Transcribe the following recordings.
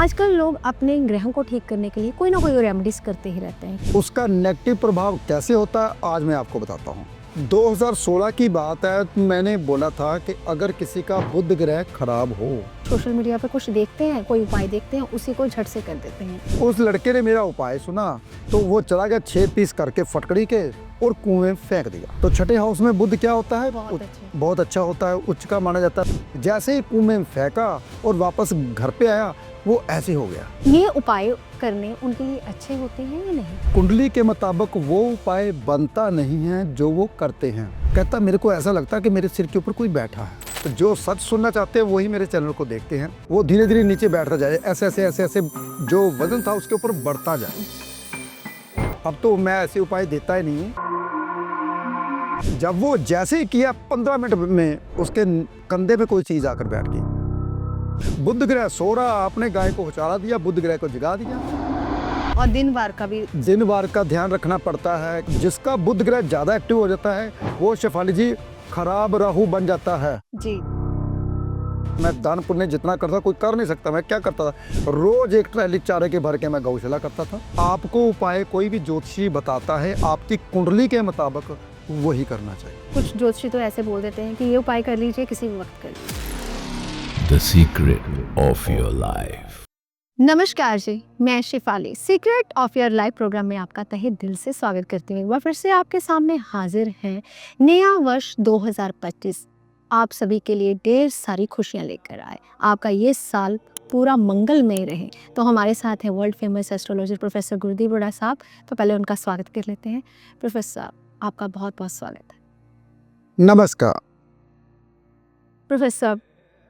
आजकल लोग अपने ग्रहों को ठीक करने के लिए कोई ना कोई रेमेडीज करते ही रहते हैं। उसका नेगेटिव प्रभाव कैसे होता है आज मैं आपको बताता हूँ। 2016 की बात है, मैंने बोला था कि अगर किसी का बुध ग्रह खराब हो, सोशल मीडिया पे कुछ देखते हैं, कोई उपाय देखते हैं, उसी को झट से कर देते हैं। उस लड़के ने मेरा उपाय सुना तो वो चला गया 6 पीस करके फटकड़ी के और कुएं में फेंक दिया। तो छठे हाउस में बुध क्या होता है? बहुत अच्छा होता है, उच्च का माना जाता है। जैसे ही कुएं में फेंका और वापस घर पे आया, वो ऐसे हो गया। ये उपाय करने उनके लिए अच्छे होते हैं या नहीं? कुंडली के मुताबिक वो उपाय बनता नहीं है जो वो करते हैं। कहता मेरे को ऐसा लगता है कि मेरे सिर के ऊपर कोई बैठा है। तो जो सच सुनना चाहते हैं वही मेरे चैनल को देखते हैं। वो धीरे धीरे नीचे बैठता जाए, ऐसे ऐसे ऐसे ऐसे जो वजन था उसके ऊपर बढ़ता जाए। अब तो मैं ऐसे उपाय देता ही नहीं हूँ। जब वो जैसे ही किया 15 मिनट में उसके कंधे पे कोई चीज आकर बैठ गई। बुध ग्रह सो रहा, आपने गाय को उचाला दिया, बुध ग्रह को जगा दिया। और दिन बार का भी दिन बार का ध्यान रखना पड़ता है। जिसका बुध ग्रह ज्यादा एक्टिव हो जाता है वो शेफाली जी खराब राहु बन जाता है जी। मैं दान पुण्य जितना करता कोई कर नहीं सकता। मैं क्या करता था, रोज एक ट्रैली चारे के भर के मैं गौशाला करता था। आपको उपाय कोई भी ज्योतिषी बताता है, आपकी कुंडली के मुताबिक वही करना चाहिए। कुछ ज्योतिषी तो ऐसे बोल देते हैं कि ये उपाय कर लीजिए, किसी भी वक्त कर लीजिए। The secret of your life. नमस्कार जी, मैं Shifali secret of your life program में आपका तहे दिल से स्वागत करती हूँ। एक बार फिर से आपके सामने हाजिर हैं। नया वर्ष 2025 आप सभी के लिए ढेर सारी खुशियाँ लेकर आए। आपका ये साल पूरा मंगलमय रहे। तो हमारे साथ हैं world famous astrologer professor Gurdeep Hooda साहब। तो पहले उनका स्वागत कर लेते हैं। प्रोफेसर साहब, आपका बहुत बहुत स्वागत है। नमस्कार। प्रोफेसर,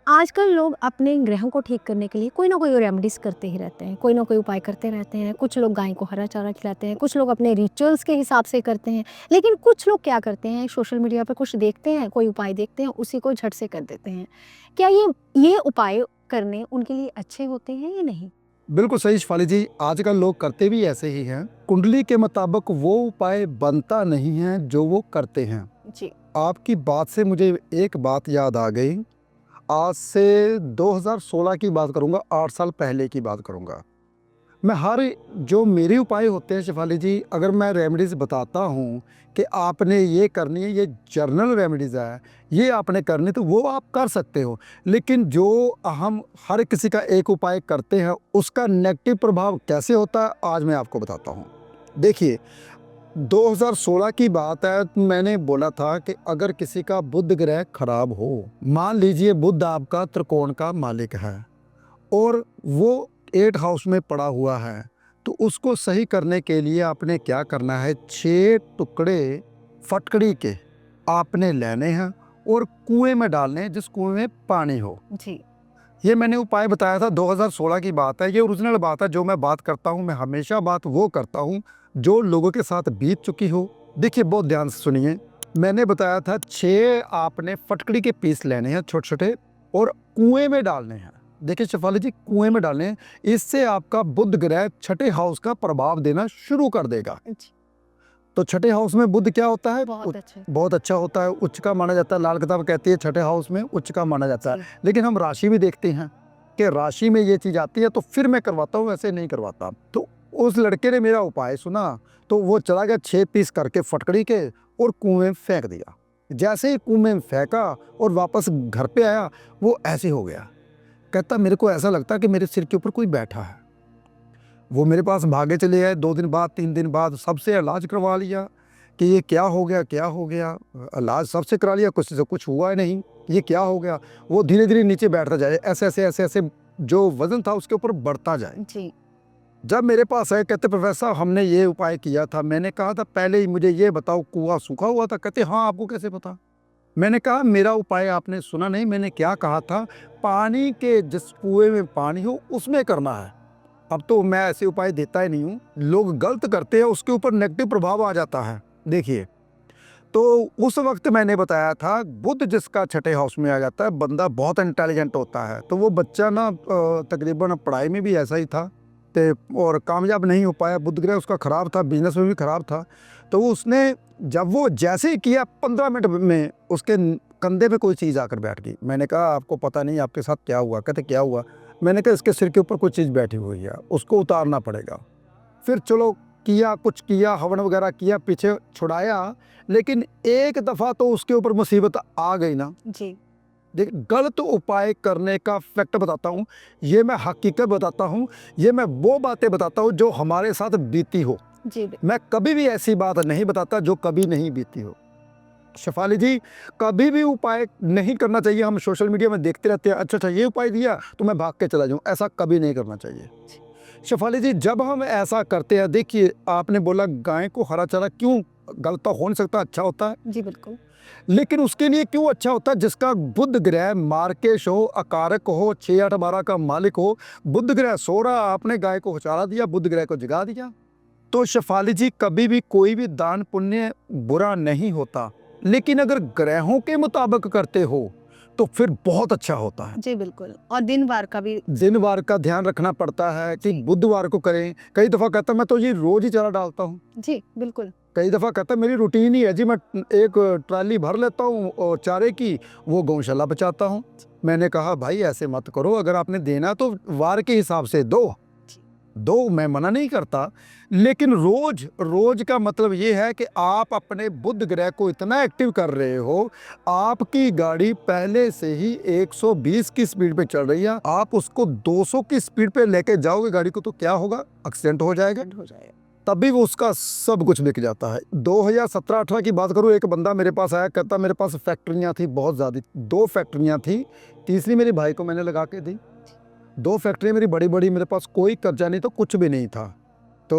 आजकल लोग अपने ग्रहों को ठीक करने के लिए कोई ना कोई रेमेडीज करते ही रहते हैं, कोई ना कोई उपाय करते रहते हैं। कुछ लोग गाय को हरा चारा खिलाते हैं, कुछ लोग अपने रिचुअल्स के हिसाब से करते हैं, लेकिन कुछ लोग क्या करते हैं, सोशल मीडिया पर कुछ देखते हैं, कोई उपाय देखते हैं, उसी को झट से कर देते हैं। क्या ये उपाय करने उनके लिए अच्छे होते हैं या नहीं? बिल्कुल सही शिफाली जी, आजकल लोग करते भी ऐसे ही हैं। कुंडली के मुताबिक वो उपाय बनता नहीं है जो वो करते हैं। जी। आपकी बात से मुझे एक बात याद आ गई। आज से 2016 की बात करूंगा, 8 साल पहले की बात करूंगा। मैं हर जो मेरे उपाय होते हैं शिफाली जी, अगर मैं रेमेडीज़ बताता हूँ कि आपने ये करनी है, ये जर्नल रेमेडीज़ है, ये आपने करनी, तो वो आप कर सकते हो। लेकिन जो हम हर किसी का एक उपाय करते हैं उसका नेगेटिव प्रभाव कैसे होता है आज मैं आपको बताता हूँ। देखिए 2016 की बात है, मैंने बोला था कि अगर किसी का बुध ग्रह खराब हो, मान लीजिए बुध आपका त्रिकोण का मालिक है और वो 8 हाउस में पड़ा हुआ है, तो उसको सही करने के लिए आपने क्या करना है, 6 टुकड़े फटकड़ी के आपने लेने हैं और कुएं में डालने हैं, जिस कुएं में पानी हो। जी। ये मैंने उपाय बताया था, 2016 की बात है। ये ओरिजिनल बात है। जो मैं बात करता हूँ, मैं हमेशा बात वो करता हूँ जो लोगों के साथ बीत चुकी हो। देखिए बहुत ध्यान से सुनिए, मैंने बताया था 6 आपने फटकड़ी के पीस लेने हैं छोटे छोटे और कुएं में डालने हैं। देखिए शिफाली जी, कुएं में डालने हैं, इससे आपका बुध ग्रह छठे हाउस का प्रभाव देना शुरू कर देगा। तो छठे हाउस में बुध क्या होता है? बहुत अच्छा होता है, उच्च का माना जाता है। लाल किताब कहती है छठे हाउस में उच्च का माना जाता है। लेकिन हम राशि भी देखते हैं कि राशि में ये चीज आती है, तो फिर मैं करवाता हूँ, ऐसे नहीं करवाता। तो उस लड़के ने मेरा उपाय सुना तो वो चला गया 6 पीस करके फटकड़ी के और कुएं में फेंक दिया। जैसे ही कुएं में फेंका और वापस घर पे आया, वो ऐसे हो गया। कहता मेरे को ऐसा लगता है कि मेरे सिर के ऊपर कोई बैठा है। वो मेरे पास भागे चले आए। 2 दिन बाद 3 दिन बाद सबसे इलाज करवा लिया कि ये क्या हो गया, क्या हो गया। इलाज सबसे करा लिया, कुछ से कुछ हुआ ही नहीं। ये क्या हो गया। वो धीरे धीरे नीचे बैठता जाए, ऐसे ऐसे ऐसे ऐसे जो वजन था उसके ऊपर बढ़ता जाए। जी। जब मेरे पास आए, कहते प्रोफेसर हमने ये उपाय किया था। मैंने कहा था पहले ही मुझे ये बताओ, कुआं सूखा हुआ था? कहते हाँ, आपको कैसे पता? मैंने कहा मेरा उपाय आपने सुना नहीं। मैंने क्या कहा था, पानी के जिस कुएं में पानी हो उसमें करना है। अब तो मैं ऐसे उपाय देता ही नहीं हूँ। लोग गलत करते हैं, उसके ऊपर नेगेटिव प्रभाव आ जाता है। देखिए, तो उस वक्त मैंने बताया था बुध जिसका छठे हाउस में आ जाता है, बंदा बहुत इंटेलिजेंट होता है। तो वो बच्चा ना तकरीबन पढ़ाई में भी ऐसा ही था और कामयाब नहीं हो पाया। बुध ग्रह उसका खराब था, बिजनेस में भी खराब था। तो उसने जब वो जैसे ही किया 15 मिनट में उसके कंधे पे कोई चीज़ आकर बैठ गई। मैंने कहा आपको पता नहीं आपके साथ क्या हुआ? कहते क्या हुआ? मैंने कहा इसके सिर के ऊपर कोई चीज़ बैठी हुई है, उसको उतारना पड़ेगा। फिर चलो किया, कुछ किया, हवन वगैरह किया, पीछे छुड़ाया, लेकिन एक दफ़ा तो उसके ऊपर मुसीबत आ गई ना। जी देख, गलत उपाय करने का फैक्ट बताता हूँ, ये मैं हकीकत बताता हूँ, ये मैं वो बातें बताता हूँ जो हमारे साथ बीती हो। जी मैं कभी भी ऐसी बात नहीं बताता जो कभी नहीं बीती हो। शेफाली जी, कभी भी उपाय नहीं करना चाहिए। हम सोशल मीडिया में देखते रहते हैं, अच्छा ये उपाय दिया तो मैं भाग के चला जाऊँ, ऐसा कभी नहीं करना चाहिए। शेफाली जी, जब हम ऐसा करते हैं, देखिए आपने बोला गाय को हरा चारा क्यों, गलत तो हो नहीं सकता, अच्छा होता है। जी बिल्कुल। लेकिन उसके लिए क्यों अच्छा होता है? जिसका बुध ग्रह मार्केश हो, अकारक हो, 6 8 12 का मालिक हो, बुध ग्रह सो रहा, आपने गाय को चारा दिया, बुध ग्रह को जगा दिया। तो शेफाली जी, कभी भी कोई भी दान पुण्य बुरा नहीं होता, लेकिन अगर ग्रहों के मुताबिक करते हो तो फिर बहुत अच्छा होता है। जी बिल्कुल, और दिन वार का भी। दिन वार का ध्यान रखना पड़ता है कि बुधवार को करें। कई दफ़ा कहता मैं तो ये रोज ही चारा डालता हूँ, जी बिल्कुल। कई दफ़ा कहता मेरी रूटीन ही है जी, मैं एक ट्राली भर लेता हूँ और चारे की, वो गौशाला बचाता हूँ। मैंने कहा भाई ऐसे मत करो, अगर आपने देना तो वार के हिसाब से दो, मैं मना नहीं करता, लेकिन रोज रोज का मतलब ये है कि आप अपने बुध ग्रह को इतना एक्टिव कर रहे हो, आपकी गाड़ी पहले से ही 120 की स्पीड पे चल रही है, आप उसको 200 की स्पीड पे लेके जाओगे गाड़ी को तो क्या होगा? एक्सीडेंट हो जाएगा। तभी वो उसका सब कुछ बिक जाता है। 2017-18 की बात करूँ, एक बंदा मेरे पास आया, कहता मेरे पास फैक्ट्रियाँ थी बहुत ज़्यादा, 2 फैक्ट्रियाँ थी, तीसरी मेरे भाई को मैंने लगा के दी। 2 फैक्ट्रियाँ मेरी बड़ी-बड़ी, मेरे पास कोई कर्जा नहीं था, कुछ भी नहीं था। तो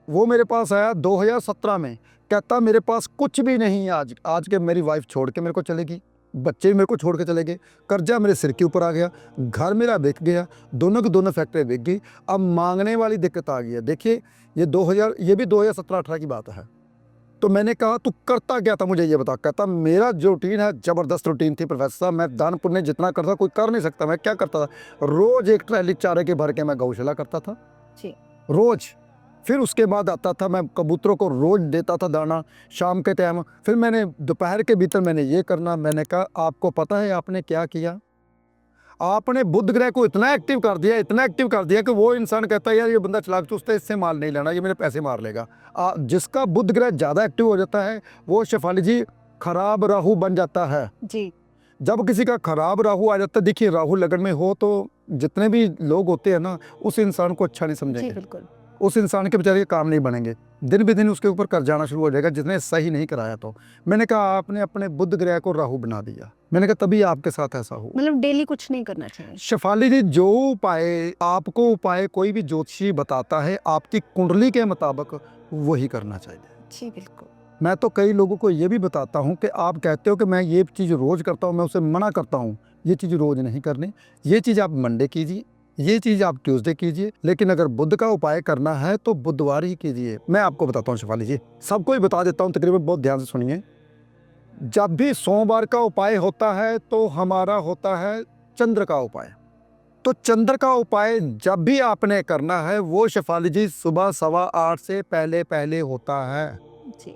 वो मेरे पास आया 2017 में, कहता मेरे पास कुछ भी नहीं है आज के, मेरी वाइफ छोड़ के मेरे को चलेगी, बच्चे भी मेरे को छोड़ के चले गए, कर्जा मेरे सिर के ऊपर आ गया, घर मेरा बिक गया, दोनों की दोनों फैक्ट्रियाँ बिक गई, अब मांगने वाली दिक्कत आ गई है। देखिए ये भी 2017-18 की बात है। तो मैंने कहा तू करता क्या था मुझे ये बता। कहता मेरा जो रूटीन है ज़बरदस्त रूटीन थी प्रोफेसर साहब, मैं दान पुण्य जितना करता कोई कर नहीं सकता। मैं क्या करता था, रोज़ एक ट्रैली चारे के भर के मैं गौशाला करता था जी रोज़। फिर उसके बाद आता था, मैं कबूतरों को रोज़ देता था दाना शाम के टाइम। फिर मैंने दोपहर के भीतर मैंने ये करना। मैंने कहा आपको पता है आपने क्या किया? आपने बुध ग्रह को इतना एक्टिव कर दिया कि वो इंसान कहता है यार ये बंदा चालाक, तो उससे इससे माल नहीं लेना, ये मेरे पैसे मार लेगा। जिसका बुध ग्रह ज़्यादा एक्टिव हो जाता है वो शेफाली जी खराब राहु बन जाता है। जी जब किसी का खराब राहु आ जाता है, देखिए राहु लगन में हो तो जितने भी लोग होते हैं ना, उस इंसान को अच्छा नहीं जी समझेंगे, बिल्कुल। उस इंसान के बेचारे के काम नहीं बनेंगे, दिन ब दिन उसके ऊपर कर्ज आना शुरू हो जाएगा जिसने सही नहीं कराया। तो मैंने कहा आपने अपने बुध ग्रह को राहु बना दिया। मैंने कहा तभी आपके साथ ऐसा हुआ। मतलब डेली कुछ नहीं करना चाहिए। शेफाली जी, जो उपाय कोई भी ज्योतिषी बताता है आपकी कुंडली के मुताबिक वही करना चाहिए। जी बिल्कुल। मैं तो कई लोगों को ये भी बताता हूँ कि आप कहते हो कि मैं ये चीज़ रोज़ करता हूँ, मैं उसे मना करता हूँ ये चीज़ रोज़ नहीं करनी, ये चीज़ आप मंडे कीजिए, ये चीज़ आप ट्यूसडे कीजिए, लेकिन अगर बुध का उपाय करना है तो बुधवार ही कीजिए। मैं आपको बताता हूँ शेफाली जी, सबको ही बता देता हूँ तकरीबन, बहुत ध्यान से सुनिए। जब भी सोमवार का उपाय होता है तो हमारा होता है चंद्र का उपाय। तो चंद्र का उपाय जब भी आपने करना है वो शेफाली जी सुबह 8:15 से पहले पहले होता है। जी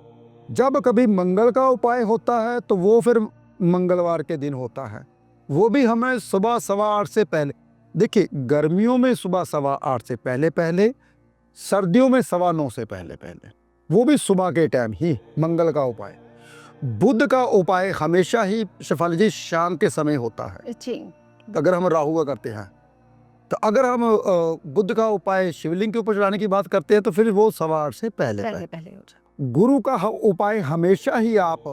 जब कभी मंगल का उपाय होता है तो वो फिर मंगलवार के दिन होता है, वो भी हमें सुबह 8:15 से पहले। देखिए गर्मियों में सुबह 8:15 से पहले पहले, सर्दियों में 9:15 से पहले पहले, वो भी सुबह के टाइम ही मंगल का उपाय। बुध का उपाय हमेशा ही शेफाली जी शाम के समय होता है, जी अगर हम राहु का करते हैं। तो अगर हम बुध का उपाय शिवलिंग के ऊपर चढ़ाने की बात करते हैं तो फिर वो 8:15 से पहले पहले पहले। पहले हो जाए। गुरु का उपाय हमेशा ही आप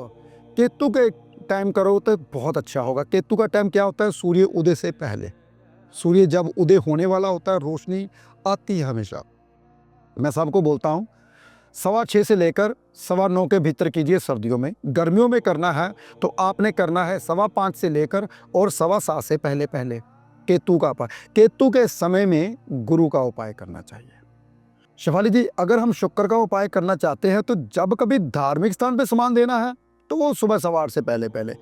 केतु के टाइम करो तो बहुत अच्छा होगा। केतु का टाइम क्या होता है? सूर्य उदय से पहले। सूर्य जब उदय होने वाला होता है रोशनी आती है हमेशा। मैं सबको बोलता हूँ 6:15 से लेकर 9:15 के भीतर कीजिए सर्दियों में। गर्मियों में करना है तो आपने करना है 5:15 से लेकर और 7:15 से पहले पहले केतु का उपाय। केतु के समय में गुरु का उपाय करना चाहिए। शेफाली जी, अगर हम शुक्र का उपाय करना चाहते हैं तो जब कभी धार्मिक स्थान पे सामान देना है तो वो सुबह 8:15 से पहले पहले।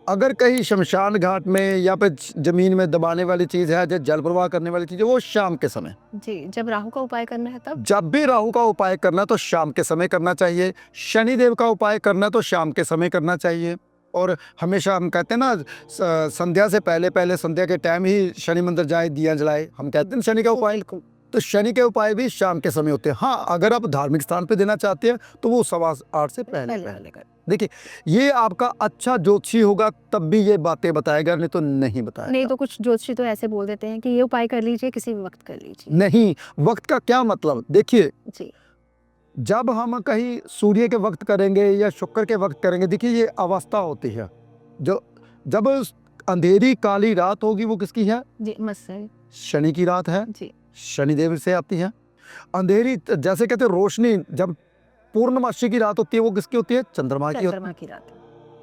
अगर कहीं शमशान घाट में या फिर जमीन में दबाने वाली चीज़ है, जो जल प्रवाह करने वाली चीज़ है, वो शाम के समय। जी, जब राहु का उपाय करना है तब। जब भी राहु का उपाय करना तो शाम के समय करना चाहिए। शनिदेव का उपाय करना तो शाम के समय करना चाहिए। और हमेशा हम कहते हैं ना संध्या से पहले पहले संध्या के टाइम ही शनि मंदिर जाए, दिया जलाए, हम कहते हैं शनि का उपाय। तो शनि के उपाय भी शाम के समय होते हैं। हाँ, अगर आप धार्मिक स्थान पे देना चाहते हैं तो वो 8:15 से पहले कर। देखिए, ये आपका अच्छा ज्योतिषी होगा तब भी ये बातें बताएगा, नहीं तो नहीं बताएगा। नहीं तो कुछ ज्योतिषी तो ऐसे बोल देते हैं कि ये उपाय कर लीजिए, किसी भी वक्त कर लीजिए। नहीं, वक्त का क्या मतलब? देखिए, जी जब हम कहीं सूर्य के वक्त करेंगे या शुक्र के वक्त करेंगे, देखिए ये अवस्था होती है। जो जब अंधेरी काली रात होगी वो किसकी है? जी मस्त शनि की रात है। जी शनिदेव से आती है। अंधेरी जैसे कहते हैं रोशनी, जब पूर्णमासी की रात होती है वो किसकी होती है? चंद्रमा की होती है। चंद्रमा की रात।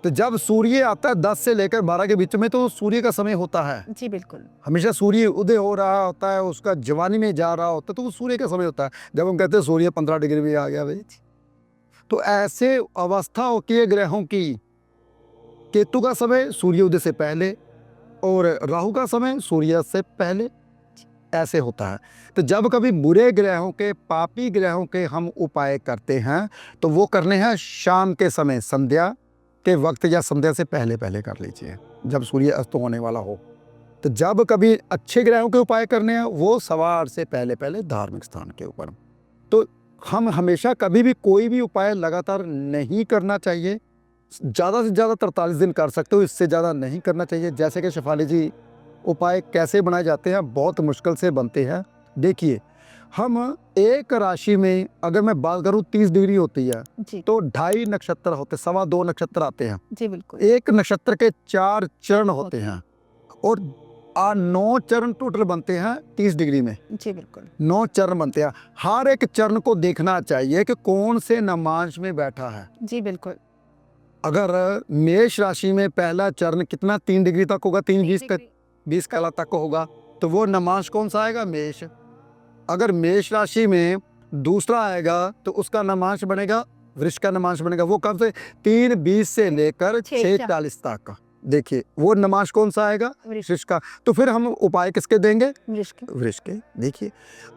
तो जब सूर्य आता है 10 से लेकर 12 के बीच में तो सूर्य का समय होता है। जी बिल्कुल। हमेशा सूर्य उदय हो रहा होता है, उसका जवानी में जा रहा होता है, तो वो सूर्य का समय होता है। जब हम कहते हैं सूर्य 15 डिग्री में आ गया भाई, तो ऐसे अवस्था होती है ग्रहों की। केतु का समय सूर्य उदय से पहले और राहु का समय सूर्यास्त से पहले, ऐसे होता है। तो जब कभी बुरे ग्रहों के, पापी ग्रहों के हम उपाय करते हैं तो वो करने हैं शाम के समय, संध्या के वक्त या संध्या से पहले पहले कर लीजिए, जब सूर्य अस्त होने वाला हो। तो जब कभी अच्छे ग्रहों के उपाय करने हैं वो 8:15 से पहले पहले धार्मिक स्थान के ऊपर। तो हम हमेशा कभी भी कोई भी उपाय लगातार नहीं करना चाहिए। ज़्यादा से ज़्यादा 43 दिन कर सकते हो, इससे ज़्यादा नहीं करना चाहिए। जैसे कि शेफाली जी, उपाय कैसे बनाए जाते हैं? बहुत मुश्किल से बनते हैं। देखिए, हम एक राशि में अगर मैं बात करूं 30 डिग्री होती है जी तो 2.5 नक्षत्र होते, 2.25 नक्षत्र आते हैं। जी बिल्कुल। एक नक्षत्र के 4 चरण होते हैं और 9 चरण टोटल बनते हैं 30 डिग्री में। जी बिल्कुल। 9 चरण बनते हैं। हर एक चरण को देखना चाहिए कि कौन से नमांश में बैठा है। जी बिल्कुल। अगर मेष राशि में पहला चरण कितना 3 डिग्री तक होगा, 20 काला तक होगा, तो वो नमांश कौन सा आएगा? मेष। अगर मेष राशि में दूसरा आएगा तो उसका नमांश बनेगा, वृष का नमांश बनेगा। वो कब से? 3:20 से लेकर 6:40 तक। देखिए, वो नमांश कौन सा आएगा? वृष का। तो फिर हम उपाय किसके देंगे? वृष के। देखिए,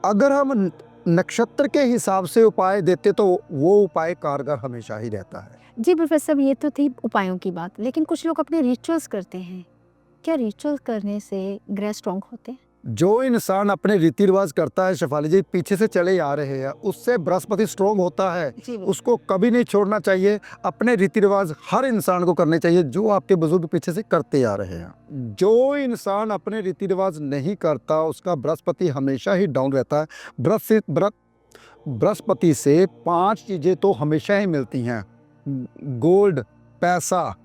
अगर हम नक्षत्र के हिसाब से उपाय देते तो वो उपाय कारगर हमेशा ही रहता है। जी प्रोफेसर, ये तो थी उपायों की बात, लेकिन कुछ लोग अपने रिचुअल्स करते हैं। क्या रिचुअल करने से ग्रह स्ट्रॉन्ग होते हैं? जो इंसान अपने रीति रिवाज करता है शेफाली जी, पीछे से चले आ रहे हैं, उससे बृहस्पति स्ट्रॉन्ग होता है। उसको कभी नहीं छोड़ना चाहिए। अपने रीति रिवाज हर इंसान को करने चाहिए जो आपके बुजुर्ग पीछे से करते आ रहे हैं। जो इंसान अपने रीति रिवाज नहीं करता उसका बृहस्पति हमेशा ही डाउन रहता है। बृहस्पति से 5 चीजें तो हमेशा ही मिलती हैं: गोल्ड, पैसा,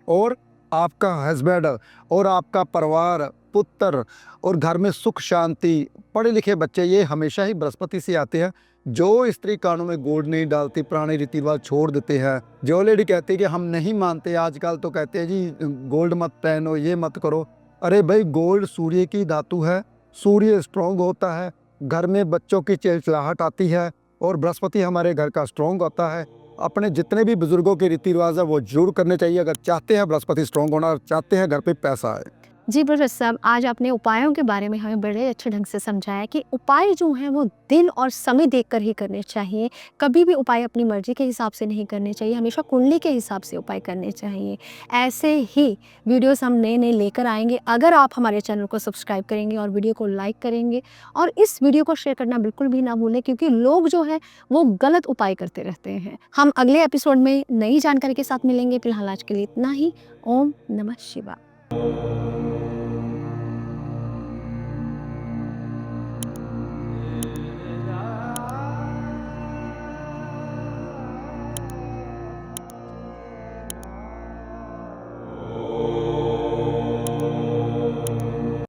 और आपका हस्बैंड, और आपका परिवार, पुत्र, और घर में सुख शांति, पढ़े लिखे बच्चे, ये हमेशा ही बृहस्पति से आते हैं। जो स्त्री कानों में गोल्ड नहीं डालती, पुराने रीति रिवाज छोड़ देते हैं, जो लेडी कहती है कि हम नहीं मानते, आजकल तो कहते हैं जी गोल्ड मत पहनो, ये मत करो। अरे भाई, गोल्ड सूर्य की धातु है, सूर्य स्ट्रॉन्ग होता है, घर में बच्चों की चिलचिलाहट आती है, और बृहस्पति हमारे घर का स्ट्रॉन्ग होता है। अपने जितने भी बुजुर्गों के रीति रिवाज है वो जरूर करने चाहिए, अगर चाहते हैं बृहस्पति स्ट्रॉन्ग होना, चाहते हैं घर पे पैसा आए। जी प्रोफेसर साहब, आज आपने उपायों के बारे में हमें बड़े अच्छे ढंग से समझाया कि उपाय जो हैं वो दिन और समय देखकर ही करने चाहिए। कभी भी उपाय अपनी मर्जी के हिसाब से नहीं करने चाहिए, हमेशा कुंडली के हिसाब से उपाय करने चाहिए। ऐसे ही वीडियोस हम नए नए लेकर आएंगे। अगर आप हमारे चैनल को सब्सक्राइब करेंगे और वीडियो को लाइक करेंगे और इस वीडियो को शेयर करना बिल्कुल भी ना भूलें, क्योंकि लोग जो है वो गलत उपाय करते रहते हैं। हम अगले एपिसोड में नई जानकारी के साथ मिलेंगे। फिलहाल आज के लिए इतना ही। ओम नमः शिवाय।